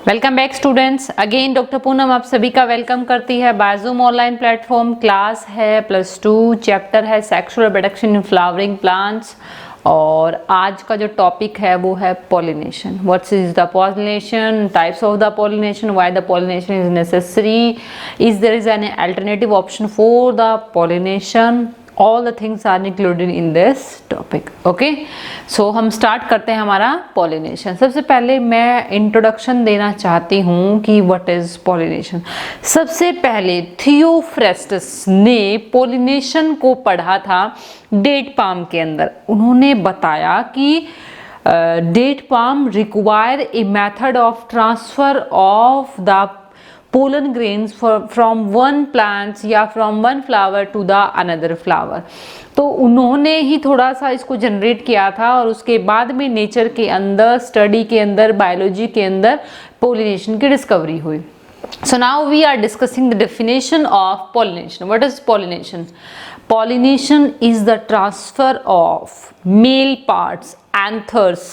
Welcome back students. Again doctor Poonam आप सभी का वेलकम करती है। बाजूम ऑनलाइन प्लेटफॉर्म क्लास है +2 चैप्टर है sexual reproduction in flowering plants और आज का जो टॉपिक है वो है pollination. What's is the pollination, types of the pollination, why the pollination is necessary, is there is an alternative option for the pollination, all the things are included in this topic. okay, so हम start करते हैं हमारा pollination। सबसे पहले मैं introduction देना चाहती हूँ कि what is pollination। सबसे पहले थियोफ्रेस्टस ने pollination को पढ़ा था डेट पाम के अंदर। उन्होंने बताया कि date palm require a method of transfer of the pollen grains from one plant या from one flower to the another flower। तो उन्होंने ही थोड़ा सा इसको जनरेट किया था और उसके बाद में नेचर के अंदर, स्टडी के अंदर, बायोलॉजी के अंदर पोलिनेशन की डिस्कवरी हुई। So now we are discussing the definition of pollination. What is pollination? Pollination is the transfer of male parts, anthers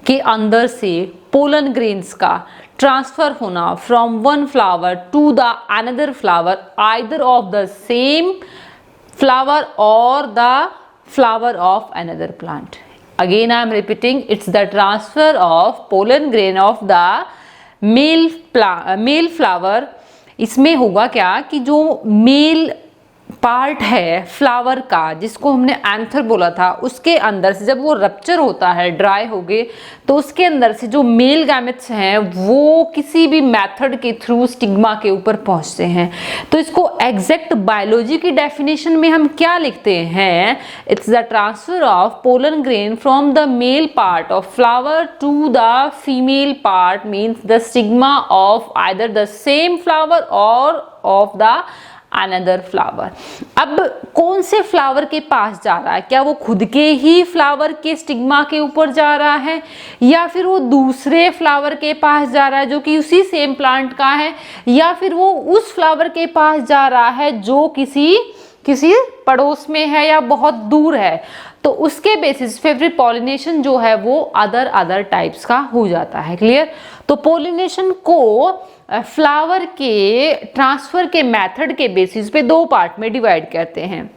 के अंदर से पोलन ग्रेन्स का ट्रांसफर होना from one flower to the another flower, either of the same flower और the flower of another plant. Again I am repeating, it's the transfer of pollen grain of the male flower. इसमें होगा क्या कि जो male part है flower का, जिसको हमने एंथर बोला था, उसके अंदर से जब वो रप्चर होता है, ड्राई हो गए, तो उसके अंदर से जो मेल गैमेट्स हैं वो किसी भी मेथड के थ्रू स्टिग्मा के ऊपर पहुंचते हैं। तो इसको एग्जैक्ट बायोलॉजी की डेफिनेशन में हम क्या लिखते हैं? It's the transfer of pollen grain from the male part of flower to the female part, means the stigma of either the same flower और ऑफ द अनदर फ्लावर। अब कौन से फ्लावर के पास जा रहा है? क्या वो खुद के ही फ्लावर के स्टिग्मा के ऊपर जा रहा है या फिर वो दूसरे फ्लावर के पास जा रहा है जो कि उसी सेम प्लांट का है, या फिर वो उस फ्लावर के पास जा रहा है जो किसी पड़ोस में है या बहुत दूर है? तो उसके बेसिस पे फिर पॉलिनेशन जो है वो अदर टाइप्स का हो जाता है। क्लियर? तो पॉलिनेशन को फ्लावर के ट्रांसफर के मेथड के बेसिस पे दो पार्ट में डिवाइड करते हैं।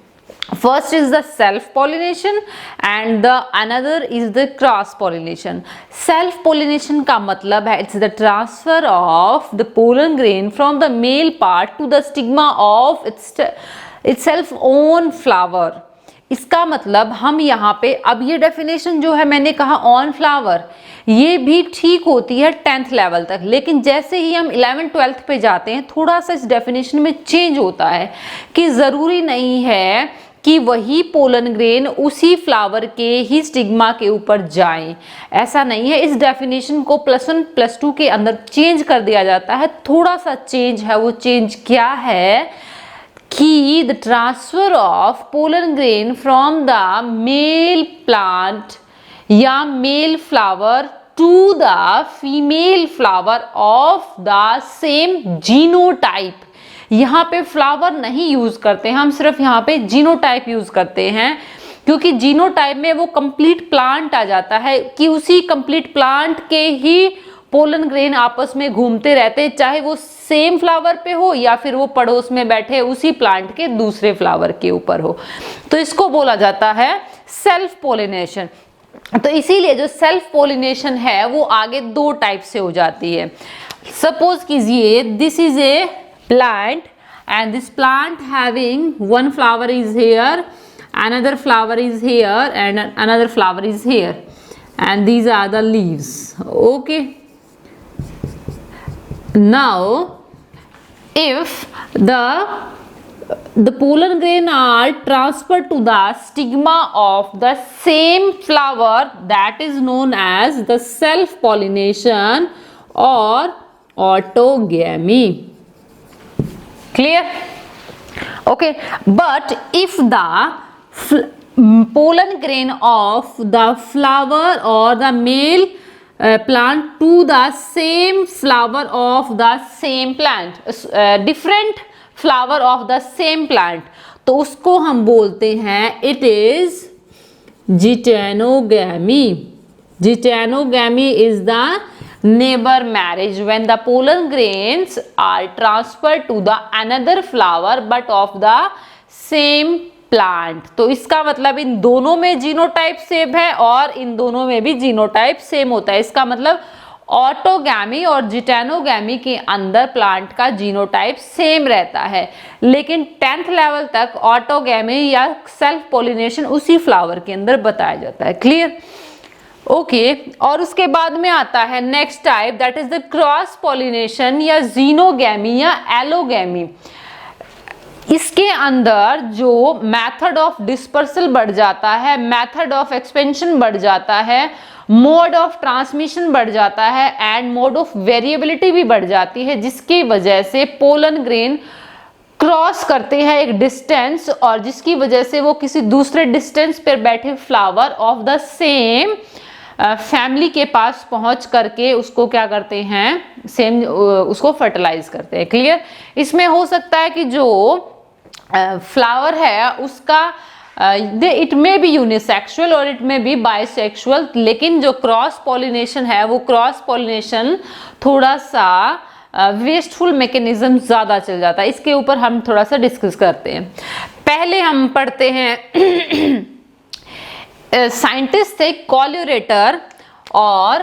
First is the self pollination and the another is the cross pollination. Self pollination का मतलब है it's the transfer of the pollen grain from the male part two the stigma of its self own flower. इसका मतलब हम यहाँ पे, अब ये डेफिनेशन जो है मैंने कहा ऑन फ्लावर, ये भी ठीक होती है 10th लेवल तक, लेकिन जैसे ही हम 11th 12th पे जाते हैं थोड़ा सा इस डेफिनेशन में चेंज होता है कि ज़रूरी नहीं है कि वही पोलन ग्रेन उसी फ्लावर के ही स्टिग्मा के ऊपर जाएं। ऐसा नहीं है। इस डेफिनेशन को +1 +2 के अंदर चेंज कर दिया जाता है। थोड़ा सा चेंज है। वो चेंज क्या है कि the transfer of pollen grain from the male plant या male flower to the female flower of the same genotype. यहाँ पे फ्लावर नहीं यूज करते हैं हम, सिर्फ यहाँ पे जीनोटाइप यूज करते हैं, क्योंकि जीनोटाइप में वो कंप्लीट प्लांट आ जाता है कि उसी कंप्लीट प्लांट के ही पोलन ग्रेन आपस में घूमते रहते हैं, चाहे वो सेम फ्लावर पे हो या फिर वो पड़ोस में बैठे उसी प्लांट के दूसरे फ्लावर के ऊपर हो। तो इसको बोला जाता है सेल्फ पोलिनेशन। तो इसीलिए जो सेल्फ पोलिनेशन है वो आगे दो टाइप से हो जाती है। सपोज कीजिए this is a plant and this plant having one flower is here, another flower is here and another flower is here, and these are the leaves. Okay, now if the pollen grain are transferred to the stigma of the same flower, that is known as the self pollination or autogamy. Clear? Okay, but if the pollen grain of the flower or the male plant to the same flower of the same plant, different flower of the same plant, तो उसको हम बोलते हैं it is geitonogamy. Geitonogamy is the neighbor marriage when the pollen grains are transferred to the another flower but of the same plant। तो इसका मतलब इन दोनों में जीनोटाइप सेम है और इन दोनों में भी जीनोटाइप सेम होता है। इसका मतलब ऑटोगैमी और जिटेनोगैमी के अंदर प्लांट का जीनोटाइप सेम रहता है, लेकिन 10th लेवल तक ऑटोगैमी या सेल्फ पॉलिनेशन उसी फ्लावर के अंदर बताया जाता है। क्लियर? ओके और उसके बाद में आता है next type, that is the cross pollination या जीनोगैमी या एलोगैमी। इसके अंदर जो मेथड ऑफ डिस्पर्सल बढ़ जाता है, मेथड ऑफ एक्सपेंशन बढ़ जाता है, मोड ऑफ ट्रांसमिशन बढ़ जाता है एंड मोड ऑफ वेरिएबिलिटी भी बढ़ जाती है, जिसकी वजह से पोलन ग्रेन क्रॉस करते हैं एक डिस्टेंस और जिसकी वजह से वो किसी दूसरे डिस्टेंस पर बैठे flower of the same family के पास पहुंच करके उसको क्या करते हैं, सेम उसको फर्टिलाइज करते हैं। क्लियर? इसमें हो सकता है कि जो फ्लावर है उसका इट मे बी यूनिसेक्सुअल और इट मे बी बाइसेक्सुअल, लेकिन जो क्रॉस पॉलिनेशन है वो क्रॉस पॉलिनेशन थोड़ा सा वेस्टफुल मैकेनिज्म ज्यादा चल जाता है। इसके ऊपर हम थोड़ा सा डिस्कस करते हैं। पहले हम पढ़ते हैं साइंटिस्ट थे कॉल्यूरेटर और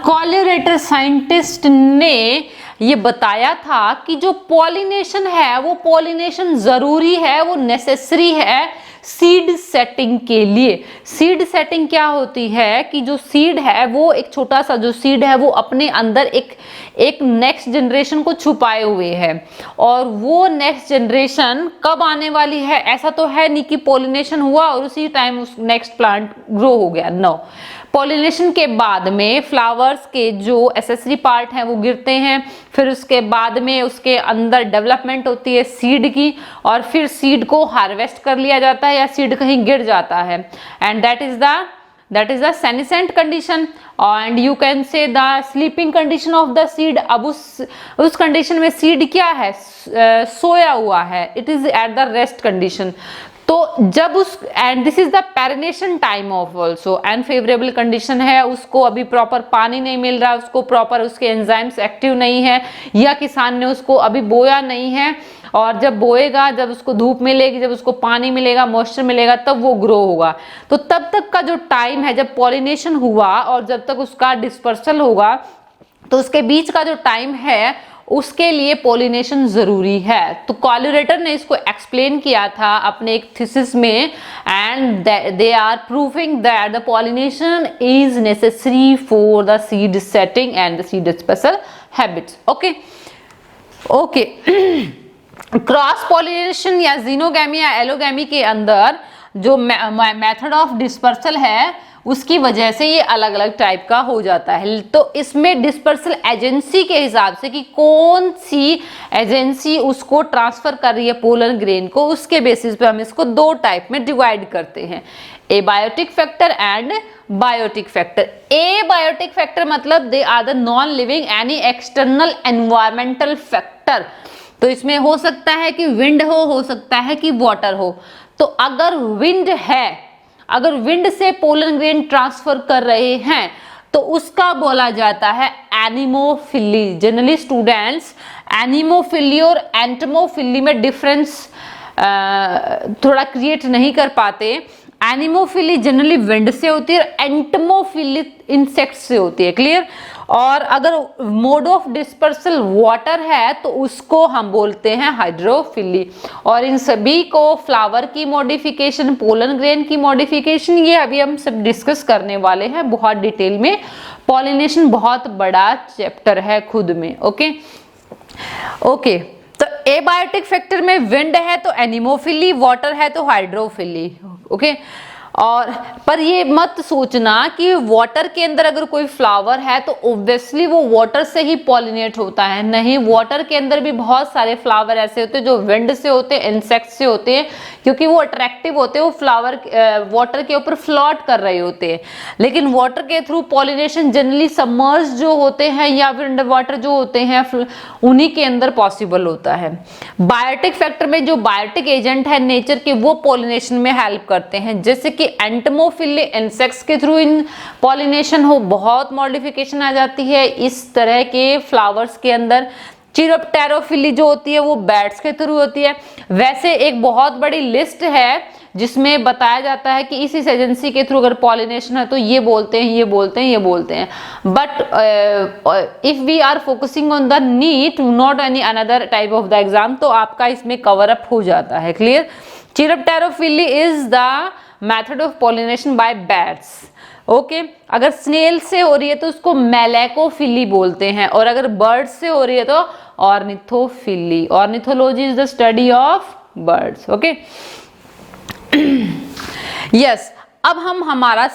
कॉल्यूरेटर साइंटिस्ट ने ये बताया था कि जो पॉलिनेशन है वो पॉलिनेशन जरूरी है, वो नेसेसरी है सीड सेटिंग के लिए। सीड सेटिंग क्या होती है कि जो सीड है वो एक छोटा सा जो सीड है वो अपने अंदर एक नेक्स्ट जनरेशन को छुपाए हुए है और वो नेक्स्ट जनरेशन कब आने वाली है ऐसा तो है नहीं कि पॉलिनेशन हुआ और उसी टाइम उस नेक्स्ट प्लांट ग्रो हो गया। नो, पॉलिनेशन के बाद में फ्लावर्स के जो एसेसरी पार्ट हैं वो गिरते हैं, फिर उसके बाद में उसके अंदर डेवलपमेंट होती है सीड की और फिर सीड को हार्वेस्ट कर लिया जाता है या सीड कहीं गिर जाता है and that is the senescent condition and you can say the sleeping condition of the seed. अब उस कंडीशन में सीड क्या है, सोया हुआ है, it is at the rest condition. तो जब उस and this is the perennation time of also unfavourable condition है, उसको अभी प्रॉपर पानी नहीं मिल रहा, उसको प्रॉपर उसके एंजाइम्स एक्टिव नहीं है या किसान ने उसको अभी बोया नहीं है और जब बोएगा, जब उसको धूप मिलेगी, जब उसको पानी मिलेगा, मॉइस्चर मिलेगा तब वो ग्रो होगा। तो तब तक का जो टाइम है जब पॉलिनेशन हुआ और जब तक उसका डिस्पर्सल होगा तो उसके बीच का जो टाइम है उसके लिए पॉलिनेशन जरूरी है। तो कॉल्यूरेटर ने इसको एक्सप्लेन किया था अपने एक थीसिस में and they are proving that the pollination is necessary for the seed setting and the seed dispersal habits. Okay cross pollination या जीनोगैमी या एलोगैमी के अंदर जो मेथड ऑफ डिस्पर्सल है उसकी वजह से ये अलग अलग टाइप का हो जाता है। तो इसमें डिस्पर्सल एजेंसी के हिसाब से कि कौन सी एजेंसी उसको ट्रांसफर कर रही है पोलन ग्रेन को, उसके बेसिस पे हम इसको दो टाइप में डिवाइड करते हैं, abiotic factor and biotic factor. Abiotic factor मतलब they are the non living any external environmental factor. तो इसमें हो सकता है कि विंड हो सकता है कि वाटर हो। तो अगर विंड से पोलन ग्रेन ट्रांसफर कर रहे हैं तो उसका बोला जाता है एनिमोफिली। जनरली स्टूडेंट्स एनिमोफिली और एंटमोफिली में डिफरेंस थोड़ा क्रिएट नहीं कर पाते। एनिमोफिली जनरली विंड से होती है और एंटमोफिली इंसेक्ट से होती है। क्लियर? और अगर मोड ऑफ डिस्पर्सल वाटर है तो उसको हम बोलते हैं हाइड्रोफिली। और इन सभी को फ्लावर की मॉडिफिकेशन, पोलन ग्रेन की मॉडिफिकेशन, ये अभी हम सब डिस्कस करने वाले हैं बहुत डिटेल में। पॉलिनेशन बहुत बड़ा चैप्टर है खुद में। ओके तो एबायोटिक फैक्टर में विंड है तो एनिमोफिली, वाटर है तो हाइड्रोफिली। ओके और पर ये मत सोचना कि वाटर के अंदर अगर कोई फ्लावर है तो ऑब्वियसली वो वाटर से ही पॉलिनेट होता है। नहीं, वाटर के अंदर भी बहुत सारे फ्लावर ऐसे होते हैं जो विंड से होते हैं, इंसेक्ट से होते हैं, क्योंकि वो अट्रैक्टिव होते हैं, वो फ्लावर वाटर के ऊपर फ्लोट कर रहे होते हैं। लेकिन वाटर के थ्रू पॉलिनेशन जनरली सबमर्ज जो होते हैं या फिर अंडर वाटर जो होते हैं उन्हीं के अंदर पॉसिबल होता है। बायोटिक फैक्टर में जो बायोटिक एजेंट है नेचर के वो पॉलिनेशन में हेल्प करते हैं, जैसे कि कि एंटमोफिली इंसेक्ट्स के थ्रू इन पॉलिनेशन हो, बहुत मॉडिफिकेशन आ जाती है इस तरह के फ्लावर्स के अंदर। चिरोप्टेरोफिली जो होती है वो बैट्स के थ्रू होती है। वैसे एक बहुत बड़ी लिस्ट है जिसमें बताया जाता है कि इस एजेंसी के थ्रू अगर पॉलिनेशन है तो ये बोलते हैं, ये बोलते हैं, ये बोलते हैं। But if we are focusing on the NEET, not any another type of the exam, तो आपका इसमें कवर अप हो जाता है। Clear? Chiropterophily is the method of pollination by bats. Okay, अगर स्नेल से हो रही है तो उसको मेलेकोफिली बोलते हैं, और अगर बर्ड से हो रही है तो ornithophily. Ornithology is the study of birds. Okay, yes, अब हम हमारा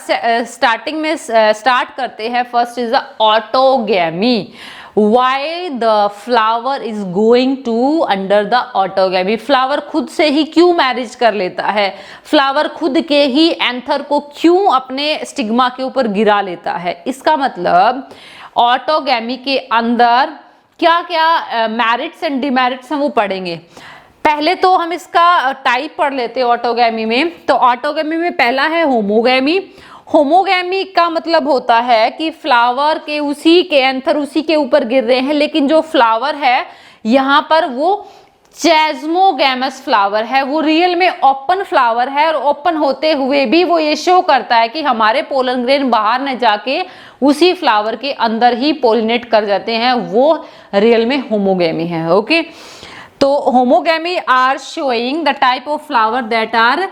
स्टार्टिंग में स्टार्ट करते हैं। First is the autogamy. Why the flower is going to under the autogamy? Flower खुद से ही क्यों मैरिज कर लेता है? फ्लावर खुद के ही एंथर को क्यों अपने स्टिग्मा के ऊपर गिरा लेता है? इसका मतलब ऑटोगैमी के अंदर क्या क्या मेरिट्स एंड डिमेरिट्स हैं वो पढ़ेंगे। पहले तो हम इसका टाइप पढ़ लेते हैं ऑटोगैमी में। तो ऑटोगैमी में पहला है होमोगैमी। होमोगैमी का मतलब होता है कि फ्लावर के उसी के एंथर उसी के ऊपर गिर रहे हैं, लेकिन जो फ्लावर है यहाँ पर वो चेस्मोगैमस फ्लावर है, वो रियल में ओपन फ्लावर है, और ओपन होते हुए भी वो ये शो करता है कि हमारे पोलन ग्रेन बाहर न जाके उसी फ्लावर के अंदर ही पोलिनेट कर जाते हैं, वो रियल में होमोगैमी है। ओके, तो homogamy are showing the type of flower that are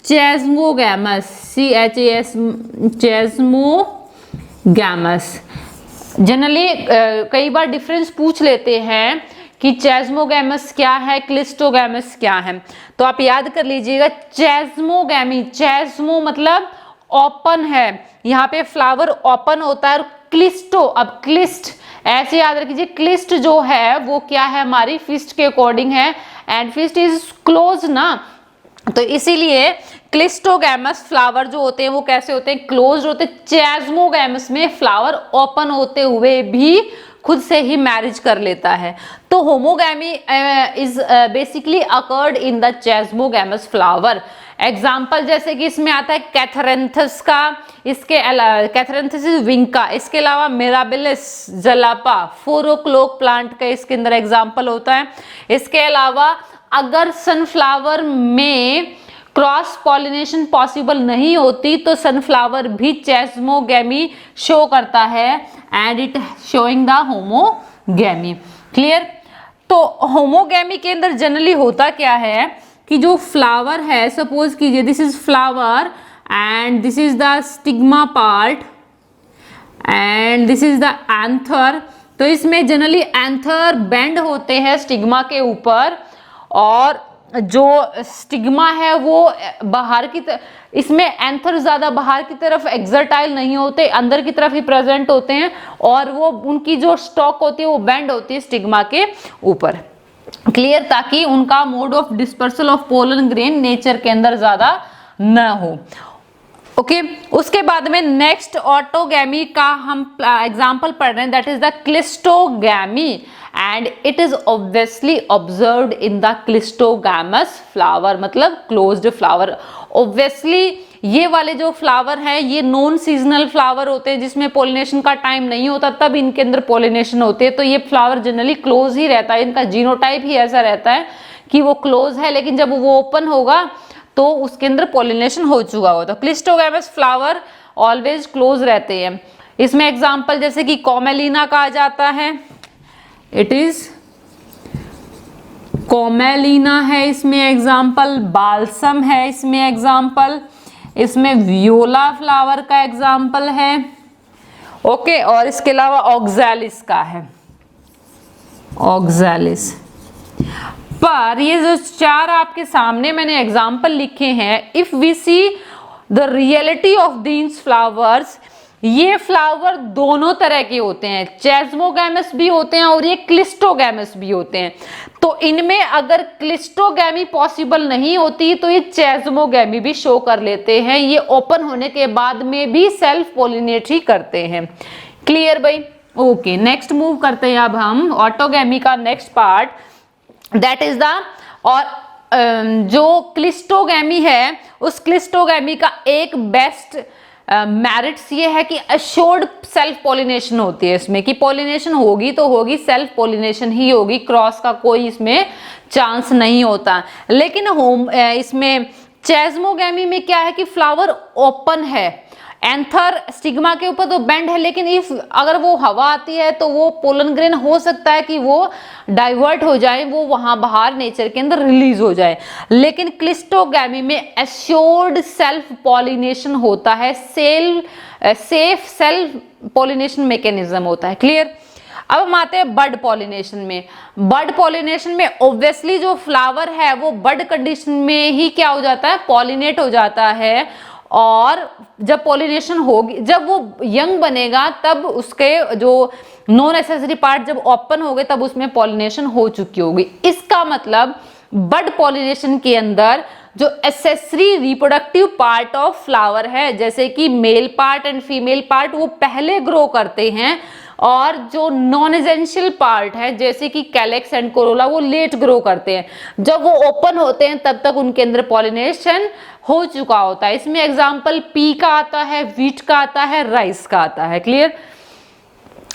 chasmogamous, CHAS, chasmogamous. Generally कई बार डिफरेंस पूछ लेते हैं कि चेस्मोगैमस क्या है, क्लिस्टोगैमस क्या है, तो आप याद कर लीजिएगा चेस्मोगैमी। चेस्मो मतलब ओपन है, यहाँ पे फ्लावर ओपन होता है, और क्लिस्टो, अब क्लिस्ट ऐसे याद रखिए, क्लिस्ट जो है वो क्या है, हमारी फिस्ट के अकॉर्डिंग है, एंड फिस्ट इज क्लोज ना, तो इसीलिए क्लिस्टोगैमस फ्लावर जो होते हैं वो कैसे होते हैं, क्लोज होते हैं। चेस्मोगैमस में फ्लावर ओपन होते हुए भी खुद से ही मैरिज कर लेता है। तो homogamy is basically occurred in the chasmogamous flower. Example जैसे कि इसमें आता है कैथरेंथस का, इसके कैथरेंथस विंका, इसके अलावा मिराबिलिस, जलापा, फोरोक्लोक प्लांट का इसके अंदर एग्जाम्पल होता है। इसके अलावा अगर सनफ्लावर में क्रॉस पॉलिनेशन पॉसिबल नहीं होती तो सनफ्लावर भी चेस्मोगैमी शो करता है, and it showing the homogamy. Clear? तो होमोगैमी के अंदर जनरली होता क्या है कि जो फ्लावर है, सपोज कीजिए this is flower and this is the stigma part and this is the anther. तो इसमें जनरली एंथर बेंड होते हैं स्टिग्मा के ऊपर, और जो स्टिग्मा है वो बाहर की इसमें एंथर ज्यादा बाहर की तरफ एक्सर्टाइल नहीं होते, अंदर की तरफ ही प्रेजेंट होते हैं, और वो उनकी जो स्टॉक होती है वो बेंड होती है स्टिग्मा के ऊपर। क्लियर? ताकि उनका mode of dispersal of pollen grain nature के अंदर ज्यादा न हो। ओके, उसके बाद में नेक्स्ट ऑटोगैमी का हम एग्जांपल पढ़ रहे हैं, that is the cleistogamy, and it is obviously observed in the cleistogamous flower, मतलब क्लोज्ड फ्लावर। ऑब्वियसली ये वाले जो फ्लावर हैं ये नॉन सीजनल फ्लावर होते हैं, जिसमें पोलिनेशन का टाइम नहीं होता तब इनके अंदर पोलिनेशन होती है, तो ये फ्लावर जनरली क्लोज ही रहता है, इनका जीनोटाइप ही ऐसा रहता है कि वो क्लोज है, लेकिन जब वो ओपन होगा तो उसके अंदर पॉलिनेशन हो चुका होगा। तो क्लिस्टोगैमस फ्लावर ऑलवेज क्लोज रहते हैं। इसमें एग्जांपल जैसे कि कॉमेलिना कहा जाता है, इट इज कॉमेलिना है इसमें एग्जांपल, बाल्सम है इसमें एग्जांपल, इसमें वियोला फ्लावर का एग्जांपल है। ओके, और इसके अलावा ऑक्सैलिस का है, ऑक्सैलिस। पर ये जो चार आपके सामने मैंने एग्जाम्पल लिखे हैं, if we see the reality of these flowers, ये फ्लावर दोनों तरह के होते हैं, चेस्मोगैमस भी होते हैं और ये क्लिस्टोगैमस भी होते हैं। तो इनमें अगर क्लिस्टोगैमी पॉसिबल नहीं होती तो ये चेस्मोगैमी भी शो कर लेते हैं, ये ओपन होने के बाद में भी सेल्फ पोलिनेट ही करते हैं। क्लियर भाई? ओके, नेक्स्ट मूव करते हैं अब हम ऑटोगैमी का next part, that is the, और जो क्लिस्टोगैमी है उस क्लिस्टोगैमी का एक बेस्ट मेरिट्स ये है कि अश्योर्ड सेल्फ पॉलिनेशन होती है इसमें, कि पॉलिनेशन होगी तो होगी, सेल्फ पॉलिनेशन ही होगी, क्रॉस का कोई इसमें चांस नहीं होता। लेकिन इसमें चेस्मोगैमी में क्या है कि फ्लावर ओपन है, एंथर स्टिग्मा के ऊपर तो बेंड है, लेकिन इफ अगर वो हवा आती है तो वो पोलन ग्रेन हो सकता है कि वो डाइवर्ट हो जाए, वो वहां बाहर नेचर के अंदर रिलीज हो जाए। लेकिन क्लिस्टोगैमी में एश्योर्ड सेल्फ पॉलिनेशन होता है, सेफ सेल्फ पॉलिनेशन मैकेनिज्म होता है। क्लियर। अब हम आते हैं बड पॉलिनेशन में। बड पॉलिनेशन में ऑब्वियसली जो फ्लावर है वो बड कंडीशन में ही क्या हो जाता है, पॉलिनेट हो जाता है। और जब पॉलिनेशन होगी, जब वो यंग बनेगा तब उसके जो नॉन एसेसरी पार्ट जब ओपन हो गए तब उसमें पॉलिनेशन हो चुकी होगी। इसका मतलब बड पॉलिनेशन के अंदर जो accessory reproductive part of flower है, जैसे कि male part and female part, वो पहले ग्रो करते हैं, और जो नॉन एसेंशियल पार्ट है जैसे कि कैलेक्स एंड कोरोला वो लेट ग्रो करते हैं। जब वो ओपन होते हैं तब तक उनके अंदर पॉलिनेशन हो चुका होता है। इसमें एग्जांपल पी का आता है, व्हीट का आता है, राइस का आता है। क्लियर।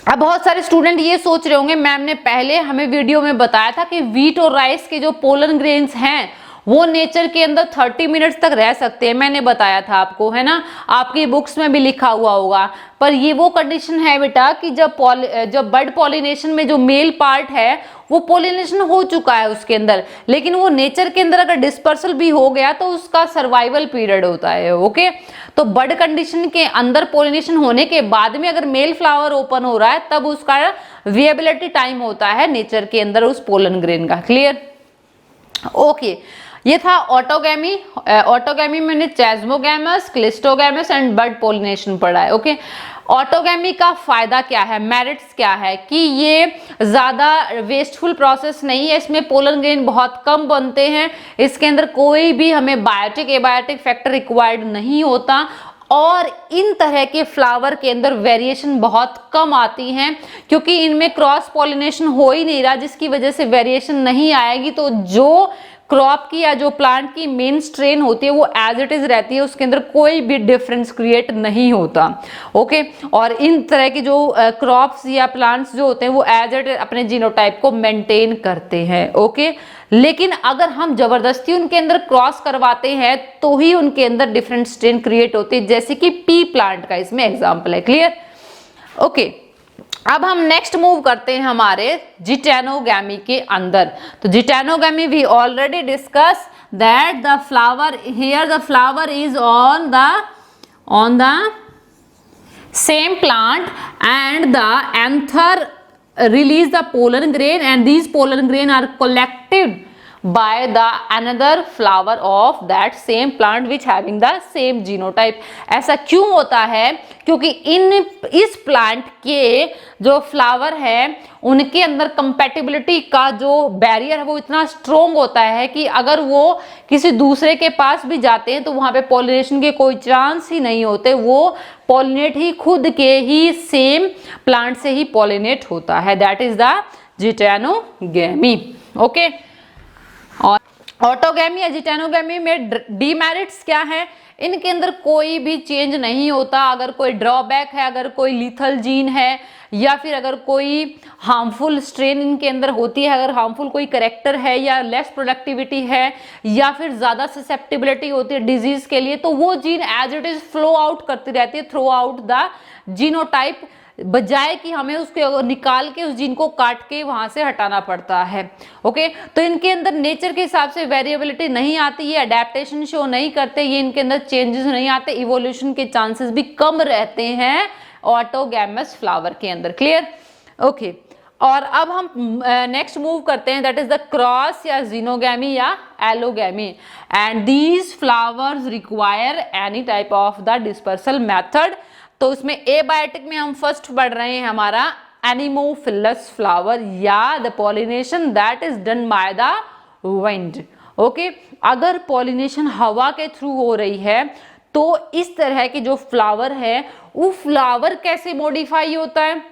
अब बहुत सारे स्टूडेंट ये सोच रहे होंगे मैम ने पहले हमें वीडियो में बताया था कि व्हीट और राइस के जो पोलन ग्रेन्स हैं वो नेचर के अंदर 30 मिनट्स तक रह सकते हैं। मैंने बताया था आपको, है ना, आपकी बुक्स में भी लिखा हुआ होगा। पर ये वो कंडीशन है बेटा कि जब बर्ड पॉलिनेशन में जो मेल पार्ट है वो पॉलिनेशन हो चुका है उसके अंदर, लेकिन वो नेचर के अंदर अगर डिस्पर्सल भी हो गया तो उसका सर्वाइवल पीरियड होता है। ओके, तो बर्ड कंडीशन के अंदर पॉलिनेशन होने के बाद में अगर मेल फ्लावर ओपन हो रहा है तब उसका विएबिलिटी टाइम होता है नेचर के अंदर उस पोलन ग्रेन का। क्लियर। ओके, ये था ऑटोगैमी। ऑटोगैमी में मैंने चेस्मोगैमस, क्लिस्टोगैमस एंड बर्ड पॉलिनेशन पढ़ा है। ओके, ऑटोगैमी का फायदा क्या है, मेरिट्स क्या है कि ये ज्यादा वेस्टफुल प्रोसेस नहीं है, इसमें पोलन ग्रेन बहुत कम बनते हैं, इसके अंदर कोई भी हमें बायोटिक एबायोटिक फैक्टर रिक्वायर्ड नहीं होता, और इन तरह के फ्लावर के अंदर वेरिएशन बहुत कम आती हैं क्योंकि इनमें क्रॉस पॉलिनेशन हो ही नहीं रहा, जिसकी वजह से वेरिएशन नहीं आएगी। तो जो क्रॉप की या जो प्लांट की मेन स्ट्रेन होती है वो एज इट इज रहती है, उसके अंदर कोई भी डिफरेंस क्रिएट नहीं होता। ओके, और इन तरह की जो क्रॉप्स या प्लांट्स जो होते हैं वो एज इट अपने जीनोटाइप को मेंटेन करते हैं। ओके, लेकिन अगर हम जबरदस्ती उनके अंदर क्रॉस करवाते हैं तो ही उनके अंदर डिफरेंट स्ट्रेन क्रिएट होती है, जैसे कि पी प्लांट का इसमें एग्जाम्पल है। क्लियर। ओके, अब हम नेक्स्ट मूव करते हैं हमारे जिटेनोगैमी के अंदर। तो geitonogamy we already discuss that the flower here the flower is on the same plant and the anther release the pollen grain and these pollen grain are collected by the another flower of that same plant which having the same genotype। ऐसा क्यों होता है, क्योंकि इस plant के जो flower है उनके अंदर कंपैटिबिलिटी का जो बैरियर है वो इतना स्ट्रोंग होता है कि अगर वो किसी दूसरे के पास भी जाते हैं तो वहां पे पॉलिनेशन के कोई चांस ही नहीं होते, वो पॉलिनेट ही खुद के ही सेम प्लांट से ही पॉलिनेट होता है। That is the geitonogamy. Okay, और ऑटोगैमी या जिटेनोगैमी में डीमेरिट्स क्या है, इनके अंदर कोई भी चेंज नहीं होता। अगर कोई ड्रॉबैक है, अगर कोई लीथल जीन है या फिर अगर कोई हार्मफुल स्ट्रेन इनके अंदर होती है, अगर हार्मफुल कोई करेक्टर है या लेस प्रोडक्टिविटी है या फिर ज़्यादा ससेप्टिबिलिटी होती है डिजीज के लिए, तो वो gene as it is flow out करती रहती है थ्रू आउट द जीनोटाइप, बजाय कि हमें उसको निकाल के उस जीन को काट के वहां से हटाना पड़ता है। ओके, तो इनके अंदर नेचर के हिसाब से वेरिएबिलिटी नहीं आती, ये अडेप्टेशन शो नहीं करते, ये इनके अंदर चेंजेस नहीं आते, इवोल्यूशन के चांसेस भी कम रहते हैं ऑटोगैमस फ्लावर के अंदर। क्लियर। ओके, और अब हम नेक्स्ट मूव करते हैं, दैट इज द क्रॉस या जीनोगैमी या allogamy, and these flowers require any type of the dispersal method. तो उसमें एबायोटिक में हम फर्स्ट पढ़ रहे हैं हमारा एनिमोफिलस फ्लावर या the pollination that is done by the wind. Okay, अगर पॉलिनेशन हवा के थ्रू हो रही है तो इस तरह के जो फ्लावर है वो फ्लावर कैसे मॉडिफाई होता है,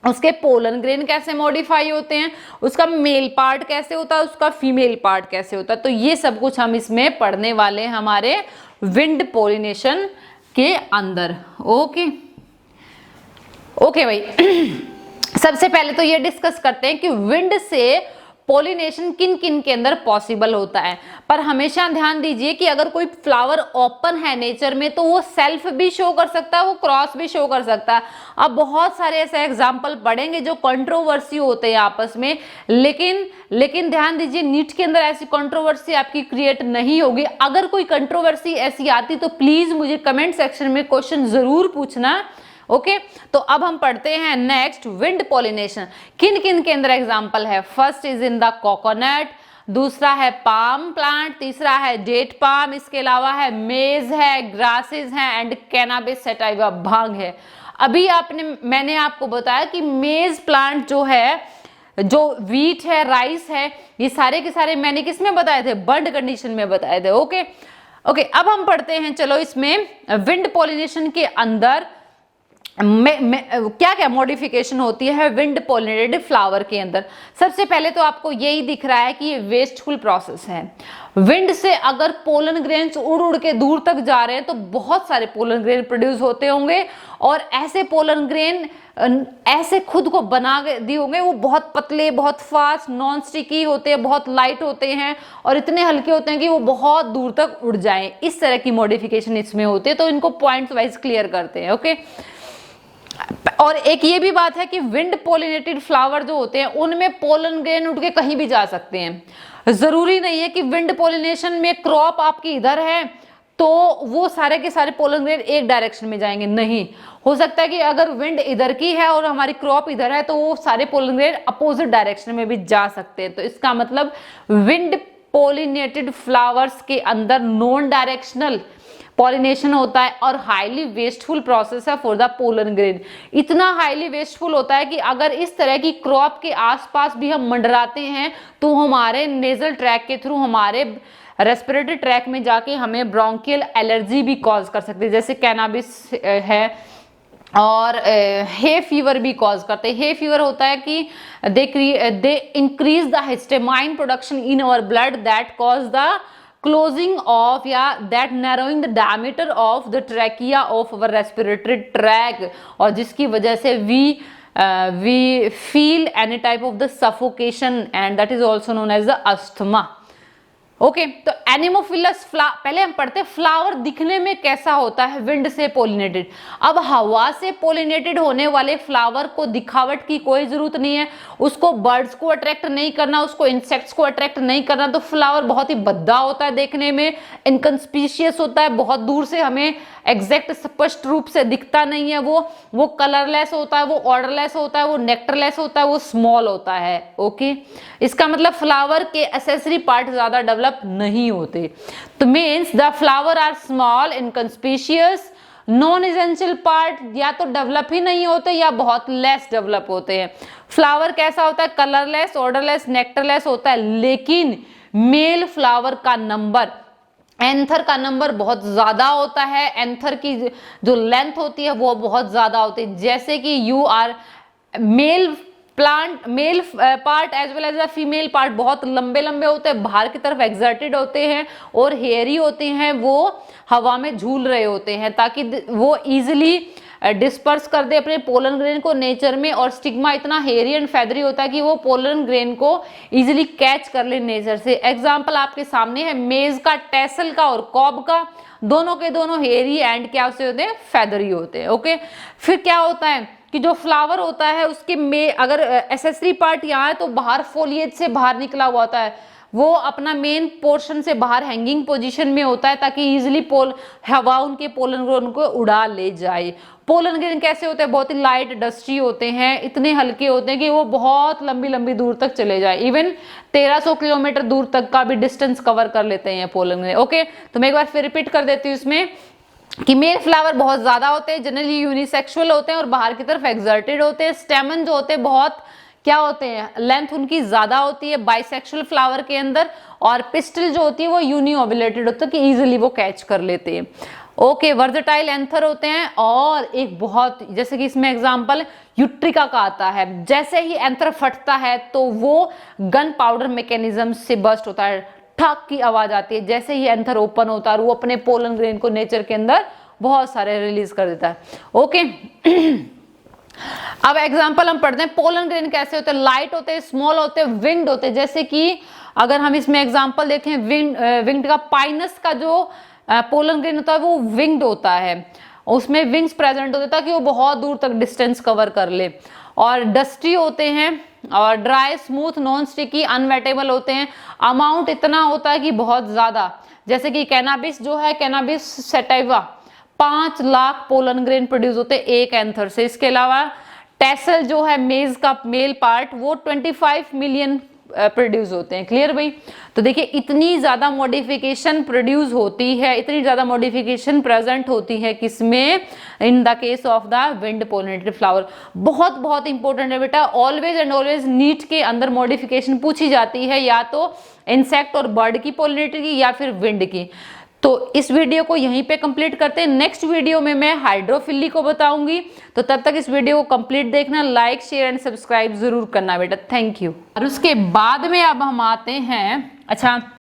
उसके पोलन ग्रेन कैसे मॉडिफाई होते हैं, उसका मेल पार्ट कैसे होता है, उसका फीमेल पार्ट कैसे होता है। तो ये सब कुछ हम इसमें पढ़ने वाले हैं हमारे विंड पोलिनेशन के अंदर। ओके ओके भाई सबसे पहले तो ये डिस्कस करते हैं कि विंड से पोलिनेशन किन किन के अंदर पॉसिबल होता है। पर हमेशा ध्यान दीजिए कि अगर कोई फ्लावर ओपन है नेचर में तो वो सेल्फ भी शो कर सकता है, वो क्रॉस भी शो कर सकता है। अब बहुत सारे ऐसे एग्जांपल पढ़ेंगे जो कंट्रोवर्सी होते हैं आपस में, लेकिन ध्यान दीजिए नीट के अंदर ऐसी कंट्रोवर्सी आपकी क्रिएट नहीं होगी। अगर कोई कंट्रोवर्सी ऐसी आती तो प्लीज मुझे कमेंट सेक्शन में क्वेश्चन जरूर पूछना। ओके तो अब हम पढ़ते हैं नेक्स्ट विंड पॉलिनेशन किन किन के अंदर एग्जांपल है। First is in the coconut, दूसरा है पाम प्लांट, तीसरा है डेट पाम, इसके अलावा है मेज है, ग्रासेस हैं एंड कैनाबिस सैटिवा भांग है। अभी मैंने आपको बताया कि मेज प्लांट जो है, जो व्हीट है, राइस है, ये सारे के सारे मैंने किस में बताए थे, बर्ड कंडीशन में बताए थे। ओके अब हम पढ़ते हैं, चलो इसमें विंड पॉलिनेशन के अंदर क्या क्या मॉडिफिकेशन होती है विंड पॉलिनेटेड फ्लावर के अंदर। सबसे पहले तो आपको यही दिख रहा है कि ये वेस्टफुल प्रोसेस है। विंड से अगर पोलन ग्रेन्स उड़ उड़ के दूर तक जा रहे हैं तो बहुत सारे पोलन ग्रेन प्रोड्यूस होते होंगे, और ऐसे पोलन ग्रेन ऐसे खुद को बना दिए होंगे, वो बहुत पतले, बहुत फास्ट, नॉन स्टिकी होते हैं, बहुत लाइट होते हैं और इतने हल्के होते हैं कि वो बहुत दूर तक उड़ जाएं। इस तरह की मॉडिफिकेशन इसमें होती है, तो इनको पॉइंट वाइज क्लियर करते हैं। ओके और एक ये भी बात है कि विंड पोलिनेटेड फ्लावर जो होते हैं उनमें पोलन ग्रेन उड़ के कहीं भी जा सकते हैं। जरूरी नहीं है कि विंड पोलिनेशन में क्रॉप आपकी इधर है तो वो सारे के सारे पोलन ग्रेन एक डायरेक्शन में जाएंगे, नहीं। हो सकता है कि अगर विंड इधर की है और हमारी क्रॉप इधर है तो वो सारे पोलन ग्रेन अपोजिट डायरेक्शन में भी जा सकते हैं। तो इसका मतलब विंड पोलिनेटेड फ्लावर्स के अंदर नॉन डायरेक्शनल पॉलिनेशन होता है और हाईली वेस्टफुल प्रोसेस है फॉर द पोलन ग्रेन। इतना हाईली वेस्टफुल होता है कि अगर इस तरह की क्रॉप के आसपास भी हम मंडराते हैं तो हमारे नेजल ट्रैक के थ्रू हमारे रेस्पिरेटरी ट्रैक में जाके हमें ब्रोंकियल एलर्जी भी कॉज कर सकती है, जैसे कैनाबिस है, और हे फीवर भी कॉज करते हैं। हे फीवर होता है कि they increase the histamine production in our blood that cause the closing of that narrowing the diameter of the trachea of our respiratory tract, और जिसकी वजह से we feel any type of the suffocation and that is also known as the asthma। Okay तो anemophilous पहले हम पढ़ते हैं flower दिखने में कैसा होता है विंड से पोलिनेटेड। अब हवा से पोलिनेटेड होने वाले फ्लावर को दिखावट की कोई जरूरत नहीं है, उसको बर्ड्स को अट्रैक्ट नहीं करना, उसको इंसेक्ट्स को अट्रैक्ट नहीं करना। तो फ्लावर बहुत ही भद्दा होता है देखने में, इनकंस्पिशियस होता है, बहुत दूर से हमें एग्जैक्ट स्पष्ट रूप से दिखता नहीं है, वो कलरलेस होता है, वो ऑर्डरलेस होता है, वो नेक्टरलेस होता है, वो स्मॉल होता है। ओके इसका मतलब फ्लावर के एसेसरी पार्ट ज्यादा डेवलप नहीं होते। तो means the flower are small inconspicuous, non essential part या तो डेवलप ही नहीं होते या बहुत लेस डेवलप होते हैं। फ्लावर कैसा होता है, कलरलेस, ऑर्डरलेस, नेक्टरलेस होता है, लेकिन मेल फ्लावर का नंबर, एंथर का नंबर बहुत ज्यादा होता है, एंथर की जो लेंथ होती है वो बहुत ज्यादा होती है। जैसे कि you are male part as well as the female part बहुत लंबे लंबे होते हैं, बाहर की तरफ एक्सर्टेड होते हैं और हेयरी होते हैं, वो हवा में झूल रहे होते हैं ताकि वो इजिली डिस्पर्स कर दे अपने पोलन ग्रेन को नेचर में। और स्टिग्मा इतना हेयरी एंड फेदरी होता है कि वो पोलन ग्रेन को इजिली कैच कर ले नेचर से। एग्जाम्पल आपके सामने है मेज का, टेसल का और कॉब का, दोनों के दोनों हेयरी एंड क्या से होते हैं, फेदरी होते हैं। ओके फिर क्या होता है कि जो फ्लावर होता है उसके में अगर एसेसरी पार्ट यहाँ है तो बाहर फोलिएज से बाहर निकला हुआ होता है, वो अपना मेन पोर्शन से बाहर हैंगिंग पोजीशन में होता है ताकि इजिली हवा उनके पोलन ग्रेन को उड़ा ले जाए। पोलन ग्रेन कैसे होते हैं, बहुत ही लाइट डस्टी होते हैं, इतने हल्के होते हैं कि वो बहुत लंबी लंबी दूर तक चले जाए, इवन 1300 किलोमीटर दूर तक का भी डिस्टेंस कवर कर लेते हैं पोलन ग्रेन। ओके तो मैं एक बार फिर रिपीट कर देती हूँ इसमें कि मेल फ्लावर बहुत ज्यादा होते हैं, जनरली यूनिसेक्सुअल होते हैं और बाहर की तरफ एक्सर्टेड होते हैं। स्टेमन जो होते हैं बहुत क्या होते हैं, लेंथ उनकी ज्यादा होती है बाइसेक्सुअल फ्लावर के अंदर, और पिस्टल जो होती है वो यूनिओवुलेटेड होती है कि इजीली वो कैच कर लेते हैं। ओके, वर्सेटाइल एंथर होते हैं। और एक बहुत, जैसे कि इसमें एग्जांपल यूट्रिका का आता है, जैसे ही एंथर फटता है तो वो गन पाउडर मैकेनिज्म से बर्स्ट होता है, ठक की आवाज आती है जैसे ही एंथर ओपन होता है, और वो अपने पोलन ग्रेन को नेचर के अंदर बहुत सारे रिलीज कर देता है। ओके अब एग्जांपल हम पढ़ते हैं, पोलन ग्रेन कैसे होते हैं, लाइट होते हैं, स्मॉल होते हैं, विंग्ड होते हैं। जैसे कि अगर हम इसमें एग्जांपल देखें विंग्ड का, पाइनस का जो पोलन ग्रेन होता है वो विंग्ड होता है, उसमें विंग्स प्रेजेंट होते हैं ताकि वो बहुत दूर तक डिस्टेंस कवर कर ले। और डस्टी होते हैं, और dry, smooth, non sticky, unwettable होते हैं। अमाउंट इतना होता है कि बहुत ज्यादा, जैसे कि कैनाबिस जो है, cannabis sativa 5 lakh pollen grain produce होते हैं एक एंथर से। इसके अलावा टेसल जो है मेज का मेल पार्ट, वो 25 मिलियन प्रोड्यूस होते हैं। क्लियर भाई? तो देखिए इतनी ज्यादा मॉडिफिकेशन प्रोड्यूस होती है, इतनी ज्यादा मॉडिफिकेशन प्रेजेंट होती है किसमें, in the case of the wind pollinated flower. बहुत बहुत इंपॉर्टेंट है बेटा, ऑलवेज एंड ऑलवेज नीट के अंदर मॉडिफिकेशन पूछी जाती है, या तो इंसेक्ट और बर्ड की पोलिनेटेड की, या फिर विंड की। तो इस वीडियो को यहीं पे कंप्लीट करते हैं। नेक्स्ट वीडियो में मैं हाइड्रोफिली को बताऊंगी, तो तब तक इस वीडियो को कंप्लीट देखना, लाइक शेयर एंड सब्सक्राइब जरूर करना बेटा। Thank you. और उसके बाद में अब हम आते हैं, अच्छा